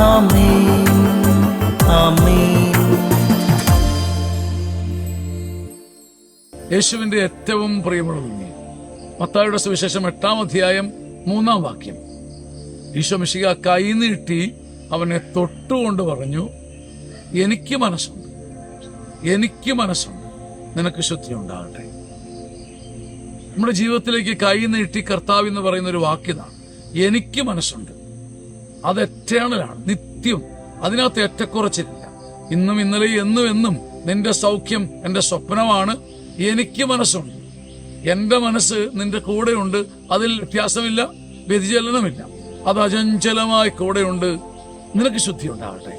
ആമേൻ ആമേൻ. യേശുവിന്റെ ഏറ്റവും പ്രിയമുള്ള കുഞ്ഞ്, മത്തായിയുടെ സുവിശേഷം 8-ാം അധ്യായം 3-ാം വാക്യം. ഈശോ മിശിഹ കൈ നീട്ടി അവനെ തൊട്ടുകൊണ്ട് പറഞ്ഞു, എനിക്ക് മനസ്സുണ്ട്, എനിക്ക് മനസ്സുണ്ട്, നിനക്ക് ശുദ്ധി ഉണ്ടാകട്ടെ. നമ്മുടെ ജീവിതത്തിലേക്ക് കൈ നീട്ടി കർത്താവ് എന്ന് പറയുന്ന ഒരു വാക്യതാണ്. എനിക്ക് മനസ്സുണ്ട്. അത് എറ്റേണലാണ്, നിത്യം. അതിനകത്ത് ഏറ്റക്കുറച്ചില്ല. ഇന്നും ഇന്നലെയും എന്നും എന്നും നിന്റെ സൗഖ്യം എന്റെ സ്വപ്നമാണ്. എനിക്ക് മനസ്സുണ്ട്. എന്റെ മനസ്സ് നിന്റെ കൂടെയുണ്ട്. അതിൽ വ്യത്യാസമില്ല, വ്യതിചലനമില്ല. അത് അചഞ്ചലമായി കൂടെയുണ്ട്. നിനക്ക് ശുദ്ധി ഉണ്ടാകട്ടെ.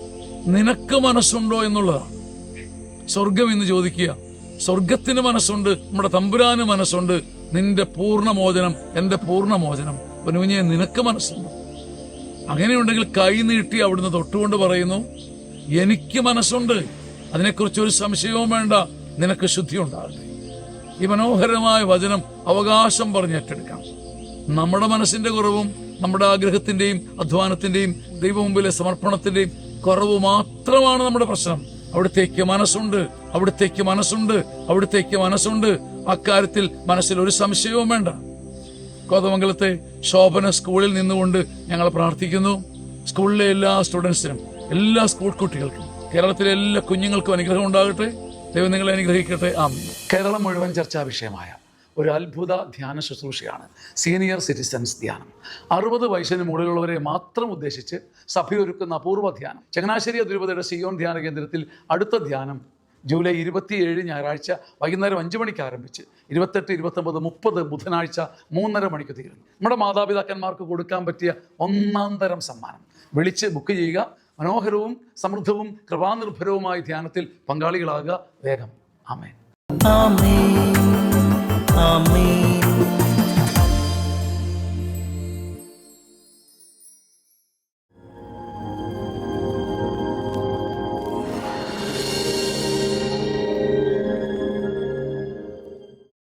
നിനക്ക് മനസ്സുണ്ടോ എന്നുള്ളതാണ്. സ്വർഗം ഇന്ന് ചോദിക്കുക. സ്വർഗത്തിന് മനസ്സുണ്ട്, നമ്മുടെ തമ്പുരാന് മനസ്സുണ്ട്. നിന്റെ പൂർണ്ണമോചനം, എന്റെ പൂർണ്ണമോചനം. കുഞ്ഞെ, നിനക്ക് മനസ്സുണ്ട്. അങ്ങനെയുണ്ടെങ്കിൽ കൈ നീട്ടി അവിടുന്ന് തൊട്ടുകൊണ്ട് പറയുന്നു, എനിക്ക് മനസ്സുണ്ട്. അതിനെക്കുറിച്ച് ഒരു സംശയവും വേണ്ട, നിനക്ക് ശുദ്ധി ഉണ്ടാകട്ടെ. ഈ മനോഹരമായ വചനം അവകാശം പറഞ്ഞ് ഏറ്റെടുക്കാം. നമ്മുടെ മനസ്സിന്റെ കുറവും നമ്മുടെ ആഗ്രഹത്തിന്റെയും അധ്വാനത്തിന്റെയും ദൈവമുമ്പിലെ സമർപ്പണത്തിന്റെയും കുറവ് മാത്രമാണ് നമ്മുടെ പ്രശ്നം. അവിടത്തേക്ക് മനസ്സുണ്ട്, അവിടത്തേക്ക് മനസ്സുണ്ട്, അവിടത്തേക്ക് മനസ്സുണ്ട്. അക്കാര്യത്തിൽ മനസ്സിൽ ഒരു സംശയവും വേണ്ട. കോതമംഗലത്തെ ശോഭന സ്കൂളിൽ നിന്നുകൊണ്ട് ഞങ്ങൾ പ്രാർത്ഥിക്കുന്നു. സ്കൂളിലെ എല്ലാ സ്റ്റുഡൻസിനും, എല്ലാ സ്കൂൾ കുട്ടികൾക്കും, കേരളത്തിലെ എല്ലാ കുഞ്ഞുങ്ങൾക്കും അനുഗ്രഹം ഉണ്ടാകട്ടെ. ദൈവം നിങ്ങളെ അനുഗ്രഹിക്കട്ടെ. ആമേൻ. കേരളം മുഴുവൻ ചർച്ചാ വിഷയമായ ഒരു അത്ഭുത ധ്യാന ശുശ്രൂഷയാണ് സീനിയർ സിറ്റിസൺസ് ധ്യാനം. 60 വയസ്സിന് മുകളിലുള്ളവരെ മാത്രം ഉദ്ദേശിച്ച് സഭയൊരുക്കുന്ന അപൂർവ ധ്യാനം. ചങ്ങനാശ്ശേരി അതിരൂപതയുടെ സിയോൺ ധ്യാന കേന്ദ്രത്തിൽ അടുത്ത ധ്യാനം ജൂലൈ 27 ഞായറാഴ്ച വൈകുന്നേരം 5 മണിക്ക് ആരംഭിച്ച് 28, 29, 30 ബുധനാഴ്ച 3:30 മണിക്ക് തീരുന്നു. നമ്മുടെ മാതാപിതാക്കന്മാർക്ക് കൊടുക്കാൻ പറ്റിയ ഒന്നാം തരം സമ്മാനം. വിളിച്ച് ബുക്ക് ചെയ്യുക. മനോഹരവും സമൃദ്ധവും കൃപാനിർഭരവുമായ ധ്യാനത്തിൽ പങ്കാളികളാകുക. വേഗം. ആമേൻ. ആമേൻ.